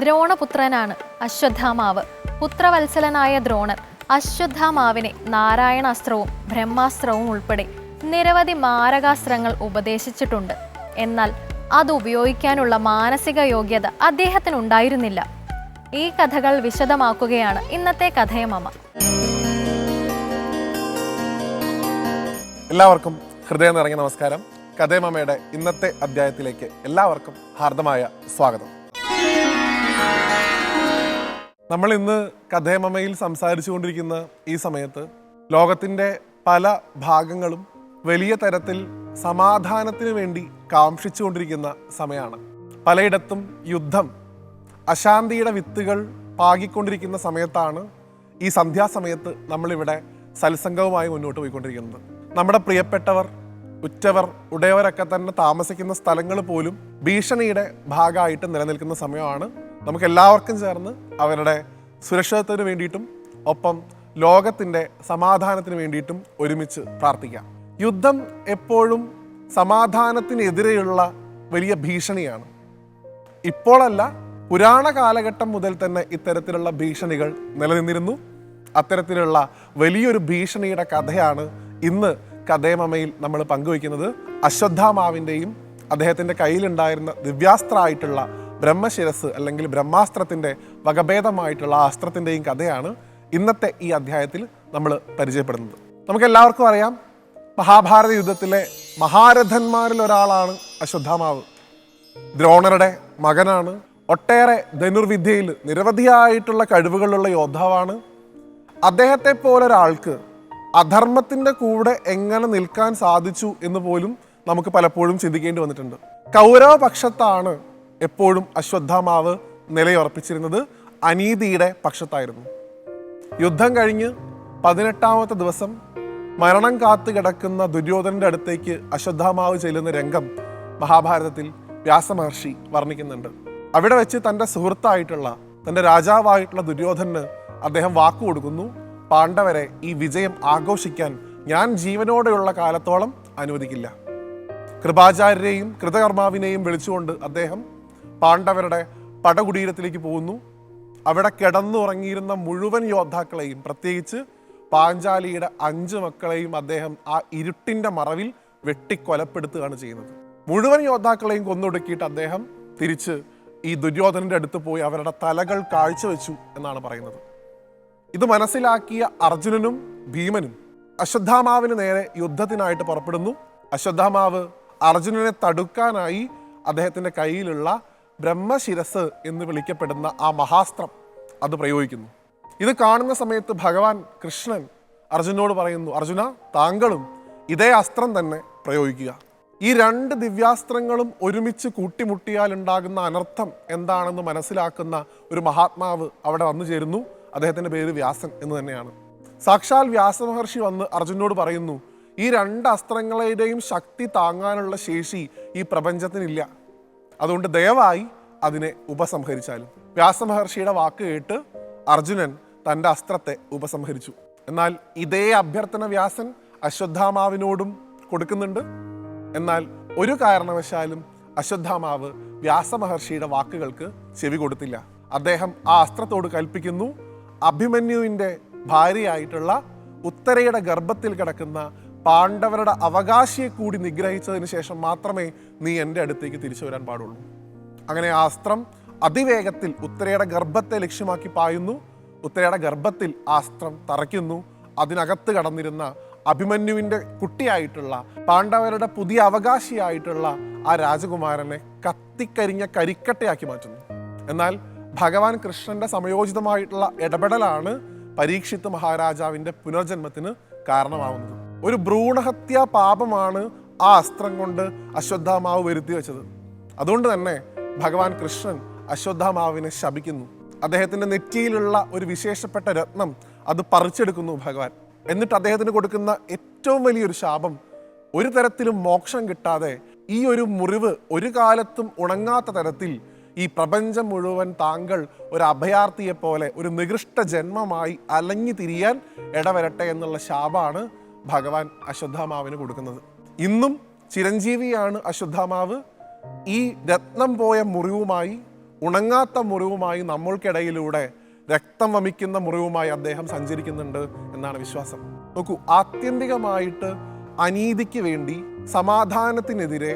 ദ്രോണപുത്രനാണ് അശ്വത്ഥാമാവ്. പുത്രവത്സലനായ ദ്രോണർ അശ്വത്ഥാമാവിനെ നാരായണാസ്ത്രവും ബ്രഹ്മാസ്ത്രവും ഉൾപ്പെടെ നിരവധി മാരകാസ്ത്രങ്ങൾ ഉപദേശിച്ചിട്ടുണ്ട്. എന്നാൽ അത് ഉപയോഗിക്കാനുള്ള മാനസിക യോഗ്യത അദ്ദേഹത്തിനുണ്ടായിരുന്നില്ല. ഈ കഥകൾ വിശദമാക്കുകയാണ് ഇന്നത്തെ കഥയമമ്മ. എല്ലാവർക്കും ഹൃദയം നിറഞ്ഞ നമസ്കാരം. കഥയമമ്മയുടെ ഇന്നത്തെ അധ്യായത്തിലേക്ക് എല്ലാവർക്കും ഹാർദമായ സ്വാഗതം. നമ്മൾ ഇന്ന് കഥയമമ്മയിൽ സംസാരിച്ചു കൊണ്ടിരിക്കുന്ന ഈ സമയത്ത് ലോകത്തിൻ്റെ പല ഭാഗങ്ങളും വലിയ തരത്തിൽ സമാധാനത്തിന് വേണ്ടി കാംക്ഷിച്ചുകൊണ്ടിരിക്കുന്ന സമയമാണ്. പലയിടത്തും യുദ്ധം, അശാന്തിയുടെ വിത്തുകൾ പാകിക്കൊണ്ടിരിക്കുന്ന സമയത്താണ് ഈ സന്ധ്യാസമയത്ത് നമ്മളിവിടെ സത്സംഗവുമായി മുന്നോട്ട് പോയിക്കൊണ്ടിരിക്കുന്നത്. നമ്മുടെ പ്രിയപ്പെട്ടവർ, ഉറ്റവർ, ഉടയവരൊക്കെ തന്നെ താമസിക്കുന്ന സ്ഥലങ്ങൾ പോലും ഭീഷണിയുടെ ഭാഗമായിട്ട് നിലനിൽക്കുന്ന സമയമാണ്. നമുക്ക് എല്ലാവർക്കും ചേർന്ന് അവരുടെ സുരക്ഷിതത്വത്തിന് വേണ്ടിയിട്ടും ഒപ്പം ലോകത്തിൻ്റെ സമാധാനത്തിന് വേണ്ടിയിട്ടും ഒരുമിച്ച് പ്രാർത്ഥിക്കാം. യുദ്ധം എപ്പോഴും സമാധാനത്തിനെതിരെയുള്ള വലിയ ഭീഷണിയാണ്. ഇപ്പോഴല്ല, പുരാണ കാലഘട്ടം മുതൽ തന്നെ ഇത്തരത്തിലുള്ള ഭീഷണികൾ നിലനിന്നിരുന്നു. അത്തരത്തിലുള്ള വലിയൊരു ഭീഷണിയുടെ കഥയാണ് ഇന്ന് കഥയമമ്മയിൽ നമ്മൾ പങ്കുവയ്ക്കുന്നത്. അശ്വത്ഥാമാവിൻ്റെയും അദ്ദേഹത്തിൻ്റെ കയ്യിലുണ്ടായിരുന്ന ദിവ്യാസ്ത്രമായിട്ടുള്ള ബ്രഹ്മശിരസ് അല്ലെങ്കിൽ ബ്രഹ്മാസ്ത്രത്തിൻ്റെ വകഭേദമായിട്ടുള്ള ആ അസ്ത്രത്തിൻ്റെയും കഥയാണ് ഇന്നത്തെ ഈ അധ്യായത്തിൽ നമ്മൾ പരിചയപ്പെടുന്നത്. നമുക്കെല്ലാവർക്കും അറിയാം, മഹാഭാരത യുദ്ധത്തിലെ മഹാരഥന്മാരിൽ ഒരാളാണ് അശ്വത്ഥാമാവ്. ദ്രോണരുടെ മകനാണ്. ഒട്ടേറെ ധനുർവിദ്യയിൽ നിരവധിയായിട്ടുള്ള കഴിവുകളുള്ള യോദ്ധാവാണ്. അദ്ദേഹത്തെ പോലൊരാൾക്ക് അധർമ്മത്തിൻ്റെ കൂടെ എങ്ങനെ നിൽക്കാൻ സാധിച്ചു എന്ന് പോലും നമുക്ക് പലപ്പോഴും ചിന്തിക്കേണ്ടി വന്നിട്ടുണ്ട്. കൗരവപക്ഷത്താണ് എപ്പോഴും അശ്വത്ഥാമാവ് നിലയുറപ്പിച്ചിരുന്നത്. അനീതിയുടെ പക്ഷത്തായിരുന്നു. യുദ്ധം കഴിഞ്ഞ് 18ാമത്തെ ദിവസം മരണം കാത്തു കിടക്കുന്ന ദുര്യോധനന്റെ അടുത്തേക്ക് അശ്വത്ഥാമാവ് ചെല്ലുന്ന രംഗം മഹാഭാരതത്തിൽ വ്യാസമഹർഷി വർണ്ണിക്കുന്നുണ്ട്. അവിടെ വെച്ച് തൻ്റെ സുഹൃത്തായിട്ടുള്ള, തൻ്റെ രാജാവായിട്ടുള്ള ദുര്യോധനന് അദ്ദേഹം വാക്കു കൊടുക്കുന്നു, പാണ്ഡവരെ ഈ വിജയം ആഘോഷിക്കാൻ ഞാൻ ജീവനോടെയുള്ള കാലത്തോളം അനുവദിക്കില്ല. കൃപാചാര്യരെയും കൃതകർമാവിനെയും വിളിച്ചുകൊണ്ട് അദ്ദേഹം പാണ്ഡവരുടെ പടകുടീരത്തിലേക്ക് പോകുന്നു. അവിടെ കിടന്നുറങ്ങിയിരുന്ന മുഴുവൻ യോദ്ധാക്കളെയും, പ്രത്യേകിച്ച് പാഞ്ചാലിയുടെ 5 മക്കളെയും അദ്ദേഹം ആ ഇരുട്ടിൻ്റെ മറവിൽ വെട്ടിക്കൊലപ്പെടുത്തുകയാണ് ചെയ്യുന്നത്. മുഴുവൻ യോദ്ധാക്കളെയും കൊന്നൊടുക്കിയിട്ട് അദ്ദേഹം തിരിച്ച് ഈ ദുര്യോധനന്റെ അടുത്ത് പോയി അവരുടെ തലകൾ കാഴ്ചവെച്ചു എന്നാണ് പറയുന്നത്. ഇത് മനസ്സിലാക്കിയ അർജുനനും ഭീമനും അശ്വത്ഥാമാവിന് നേരെ യുദ്ധത്തിനായിട്ട് പുറപ്പെടുന്നു. അശ്വത്ഥാമാവ് അർജുനനെ തടുക്കാനായി അദ്ദേഹത്തിൻ്റെ കയ്യിലുള്ള ബ്രഹ്മശിരസ് എന്ന് വിളിക്കപ്പെടുന്ന ആ മഹാസ്ത്രം അത് പ്രയോഗിക്കുന്നു. ഇത് കാണുന്ന സമയത്ത് ഭഗവാൻ കൃഷ്ണൻ അർജുനോട് പറയുന്നു, അർജുന, താങ്കളും ഇതേ അസ്ത്രം തന്നെ പ്രയോഗിക്കുക. ഈ 2 ദിവ്യാസ്ത്രങ്ങളും ഒരുമിച്ച് കൂട്ടിമുട്ടിയാൽ ഉണ്ടാകുന്ന അനർത്ഥം എന്താണെന്ന് മനസ്സിലാക്കുന്ന ഒരു മഹാത്മാവ് അവിടെ വന്നു ചേരുന്നു. അദ്ദേഹത്തിൻ്റെ പേര് വ്യാസൻ എന്ന് തന്നെയാണ്. സാക്ഷാൽ വ്യാസമഹർഷി വന്ന് അർജുനോട് പറയുന്നു, ഈ 2 അസ്ത്രങ്ങളുടെയും ശക്തി താങ്ങാനുള്ള ശേഷി ഈ പ്രപഞ്ചത്തിനില്ല. അതുകൊണ്ട് ദയവായി അതിനെ ഉപസംഹരിച്ചാലും. വ്യാസമഹർഷിയുടെ വാക്ക് കേട്ട് അർജുനൻ തൻ്റെ അസ്ത്രത്തെ ഉപസംഹരിച്ചു. എന്നാൽ ഇതേ അഭ്യർത്ഥന വ്യാസൻ അശ്വത്ഥാമാവിനോടും കൊടുക്കുന്നുണ്ട്. എന്നാൽ ഒരു കാരണവശാലും അശ്വത്ഥാമാവ് വ്യാസമഹർഷിയുടെ വാക്കുകൾക്ക് ചെവി കൊടുത്തില്ല. അദ്ദേഹം ആ അസ്ത്രത്തോട് കൽപ്പിക്കുന്നു, അഭിമന്യുവിൻ്റെ ഭാര്യയായിട്ടുള്ള ഉത്തരയുടെ ഗർഭത്തിൽ കിടക്കുന്ന പാണ്ഡവരുടെ അവകാശിയെ കൂടി നിഗ്രഹിച്ചതിന് ശേഷം മാത്രമേ നീ എൻ്റെ അടുത്തേക്ക് തിരിച്ചു വരാൻ പാടുള്ളൂ. അങ്ങനെ ആ അസ്ത്രം അതിവേഗത്തിൽ ഉത്തരയുടെ ഗർഭത്തെ ലക്ഷ്യമാക്കി പായുന്നു. ഉത്തരയുടെ ഗർഭത്തിൽ ആ അസ്ത്രം തറയ്ക്കുന്നു. അതിനകത്ത് കടന്നിരുന്ന അഭിമന്യുവിൻ്റെ കുട്ടിയായിട്ടുള്ള, പാണ്ഡവരുടെ പുതിയ അവകാശിയായിട്ടുള്ള ആ രാജകുമാരനെ കത്തിക്കരിഞ്ഞ കരിക്കട്ടയാക്കി മാറ്റുന്നു. എന്നാൽ ഭഗവാൻ കൃഷ്ണന്റെ സമയോചിതമായിട്ടുള്ള ഇടപെടലാണ് പരീക്ഷിത്ത് മഹാരാജാവിൻ്റെ പുനർജന്മത്തിന് കാരണമാവുന്നത്. ഒരു ഭ്രൂണഹത്യാ പാപമാണ് ആ അസ്ത്രം കൊണ്ട് അശ്വത്ഥാമാവ് വരുത്തി വെച്ചത്. അതുകൊണ്ട് തന്നെ ഭഗവാൻ കൃഷ്ണൻ അശ്വത്ഥാമാവിനെ ശപിക്കുന്നു. അദ്ദേഹത്തിൻ്റെ നെറ്റിയിലുള്ള ഒരു വിശേഷപ്പെട്ട രത്നം അത് പറിച്ചെടുക്കുന്നു ഭഗവാൻ. എന്നിട്ട് അദ്ദേഹത്തിന് കൊടുക്കുന്ന ഏറ്റവും വലിയൊരു ശാപം, ഒരു തരത്തിലും മോക്ഷം കിട്ടാതെ ഈ ഒരു മുറിവ് ഒരു കാലത്തും ഉണങ്ങാത്ത തരത്തിൽ ഈ പ്രപഞ്ചം മുഴുവൻ താങ്കൾ ഒരു അഭയാർത്ഥിയെ പോലെ ഒരു നികൃഷ്ട ജന്മമായി അലഞ്ഞു തിരിയാൻ ഇടവരട്ടെ എന്നുള്ള ശാപമാണ് ഭഗവാൻ അശ്വത്ഥാമാവിന് കൊടുക്കുന്നത്. ഇന്നും ചിരഞ്ജീവിയാണ് അശ്വത്ഥാമാവ്. ഈ രത്നം പോയ മുറിവുമായി ഉണങ്ങാത്ത മുറിവുമായി നമ്മൾക്കിടയിലൂടെ രക്തം വമിക്കുന്ന മുറിവുമായി അദ്ദേഹം സഞ്ചരിക്കുന്നുണ്ട് എന്നാണ് വിശ്വാസം. നോക്കൂ, ആത്യന്തികമായിട്ട് അനീതിക്ക് വേണ്ടി സമാധാനത്തിനെതിരെ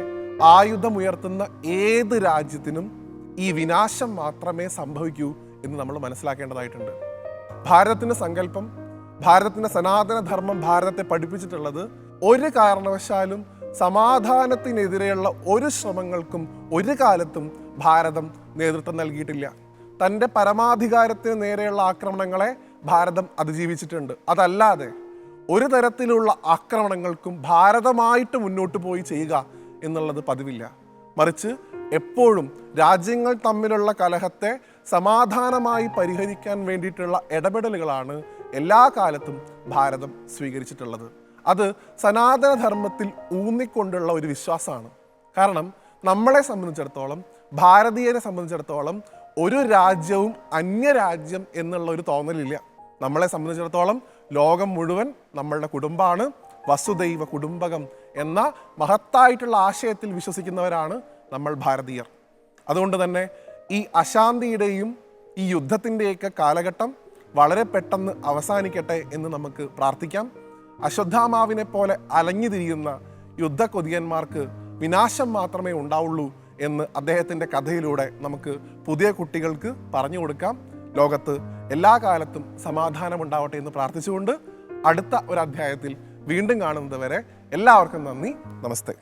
ആയുധമുയർത്തുന്ന ഏത് രാജ്യത്തിനും ഈ വിനാശം മാത്രമേ സംഭവിക്കൂ എന്ന് നമ്മൾ മനസ്സിലാക്കേണ്ടതായിട്ടുണ്ട്. ഭാരതത്തിൻ്റെ സങ്കല്പം, ഭാരതത്തിൻ്റെ സനാതനധർമ്മം ഭാരതത്തെ പഠിപ്പിച്ചിട്ടുള്ളത് ഒരു കാരണവശാലും സമാധാനത്തിനെതിരെയുള്ള ഒരു ശ്രമങ്ങൾക്കും ഒരു കാലത്തും ഭാരതം നേതൃത്വം നൽകിയിട്ടില്ല. തൻ്റെ പരമാധികാരത്തിന് നേരെയുള്ള ആക്രമണങ്ങളെ ഭാരതം അതിജീവിച്ചിട്ടുണ്ട്. അതല്ലാതെ ഒരു തരത്തിലുള്ള ആക്രമണങ്ങൾക്കും ഭാരതമായിട്ട് മുന്നോട്ട് പോയി ചെയ്യുക എന്നുള്ളത് പതിവില്ല. മറിച്ച് എപ്പോഴും രാജ്യങ്ങൾ തമ്മിലുള്ള കലഹത്തെ സമാധാനമായി പരിഹരിക്കാൻ വേണ്ടിയിട്ടുള്ള ഇടപെടലുകളാണ് എല്ലാ കാലത്തും ഭാരതം സ്വീകരിച്ചിട്ടുള്ളത്. അത് സനാതനധർമ്മത്തിൽ ഊന്നിക്കൊണ്ടുള്ള ഒരു വിശ്വാസമാണ്. കാരണം നമ്മളെ സംബന്ധിച്ചിടത്തോളം, ഭാരതീയരെ സംബന്ധിച്ചിടത്തോളം ഒരു രാജ്യവും അന്യരാജ്യം എന്നുള്ള ഒരു തോന്നലില്ല. നമ്മളെ സംബന്ധിച്ചിടത്തോളം ലോകം മുഴുവൻ നമ്മളുടെ കുടുംബമാണ്. വസുദൈവ കുടുംബകം എന്ന മഹത്തായിട്ടുള്ള ആശയത്തിൽ വിശ്വസിക്കുന്നവരാണ് നമ്മൾ ഭാരതീയർ. അതുകൊണ്ട് തന്നെ ഈ അശാന്തിയുടെയും ഈ യുദ്ധത്തിൻ്റെയൊക്കെ കാലഘട്ടം വളരെ പെട്ടെന്ന് അവസാനിക്കട്ടെ എന്ന് നമുക്ക് പ്രാർത്ഥിക്കാം. അശ്വത്ഥാമാവിനെ പോലെ അലഞ്ഞു തിരിയുന്ന യുദ്ധകൊതിയന്മാർക്ക് വിനാശം മാത്രമേ ഉണ്ടാവുള്ളൂ എന്ന് അദ്ദേഹത്തിൻ്റെ കഥയിലൂടെ നമുക്ക് പുതിയ കുട്ടികൾക്ക് പറഞ്ഞു കൊടുക്കാം. ലോകത്ത് എല്ലാ കാലത്തും സമാധാനം ഉണ്ടാവട്ടെ എന്ന് പ്രാർത്ഥിച്ചുകൊണ്ട് അടുത്ത ഒരു അധ്യായത്തിൽ വീണ്ടും കാണുന്നത് വരെ എല്ലാവർക്കും നന്ദി, നമസ്തേ.